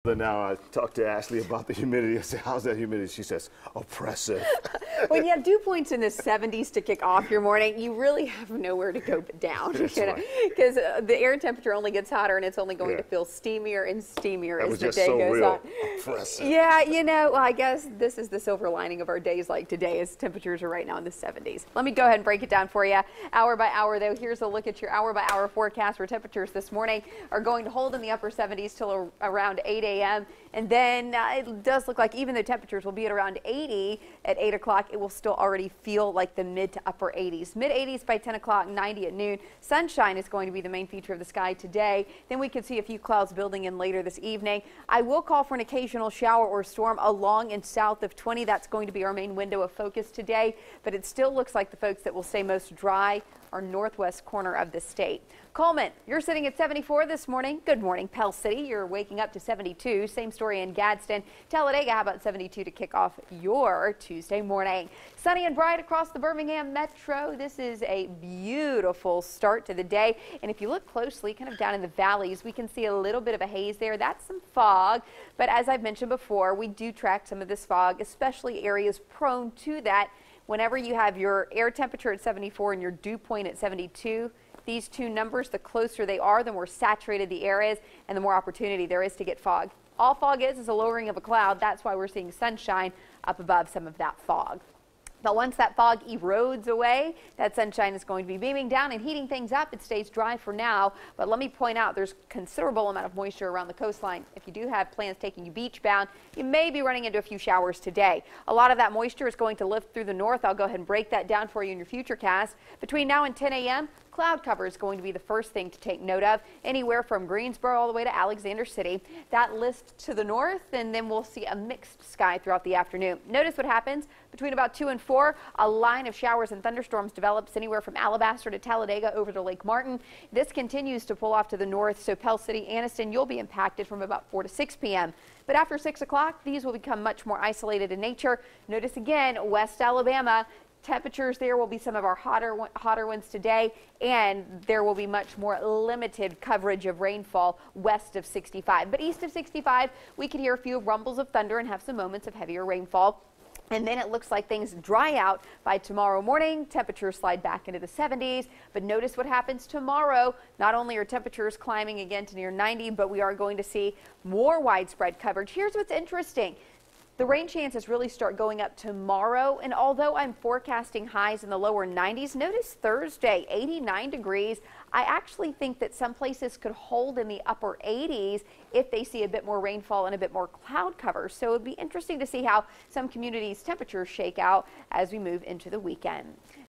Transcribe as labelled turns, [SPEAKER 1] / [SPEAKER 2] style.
[SPEAKER 1] But now I talked to Ashley about the humidity. I said, how's that humidity? She says, oppressive.
[SPEAKER 2] When you have dew points in the 70s to kick off your morning, you really have nowhere to go but down.
[SPEAKER 1] That's right.
[SPEAKER 2] Because the air temperature only gets hotter and it's only going to feel steamier and steamier as the day goes on.
[SPEAKER 1] Oppressive.
[SPEAKER 2] Yeah, well, I guess this is the silver lining of our days like today, as temperatures are right now in the 70s. Let me go ahead and break it down for you hour by hour, though. Here's a look at your hour by hour forecast where temperatures this morning are going to hold in the upper 70s till around 8 a.m. And then it does look like even though temperatures will be at around 80 at 8 o'clock, it will still already feel like the mid to upper 80s. Mid 80s by 10 o'clock, 90 at noon. Sunshine is going to be the main feature of the sky today. Then we could see a few clouds building in later this evening. I will call for an occasional shower or storm along and south of 20. That's going to be our main window of focus today. But it still looks like the folks that will stay most dry are northwest corner of the state. Coleman, you're sitting at 74 this morning. Good morning, Pell City. You're waking up to 72. Same story in Gadsden. Talladega, how about 72 to kick off your Tuesday morning? Sunny and bright across the Birmingham Metro. This is a beautiful start to the day. And if you look closely, kind of down in the valleys, we can see a little bit of a haze there. That's some fog. But as I've mentioned before, we do track some of this fog, especially areas prone to that. Whenever you have your air temperature at 74 and your dew point at 72, these two numbers, the closer they are, the more saturated the air is and the more opportunity there is to get fog. All fog is a lowering of a cloud. That's why we're seeing sunshine up above some of that fog. But once that fog erodes away, that sunshine is going to be beaming down and heating things up. It stays dry for now, but let me point out there's considerable amount of moisture around the coastline. If you do have plans taking you beach bound, you may be running into a few showers today. A lot of that moisture is going to lift through the north. I'll go ahead and break that down for you in your future cast. Between now and 10 a.m., cloud cover is going to be the first thing to take note of, anywhere from Greensboro all the way to Alexander City. That lifts to the north, and then we'll see a mixed sky throughout the afternoon. Notice what happens between about 2 and 4. A line of showers and thunderstorms develops anywhere from Alabaster to Talladega over to Lake Martin. This continues to pull off to the north, so Pell City, Anniston, you'll be impacted from about 4 to 6 p.m. But after 6 o'clock, these will become much more isolated in nature. Notice again, West Alabama. Temperatures there will be some of our hotter ones today, and there will be much more limited coverage of rainfall west of 65. But east of 65, we could hear a few rumbles of thunder and have some moments of heavier rainfall. And then it looks like things dry out by tomorrow morning. Temperatures slide back into the 70s. But notice what happens tomorrow. Not only are temperatures climbing again to near 90, but we are going to see more widespread coverage. Here's what's interesting. The rain chances really start going up tomorrow, and although I'm forecasting highs in the lower 90s, notice Thursday, 89 degrees. I actually think that some places could hold in the upper 80s if they see a bit more rainfall and a bit more cloud cover. So it would be interesting to see how some communities' temperatures shake out as we move into the weekend.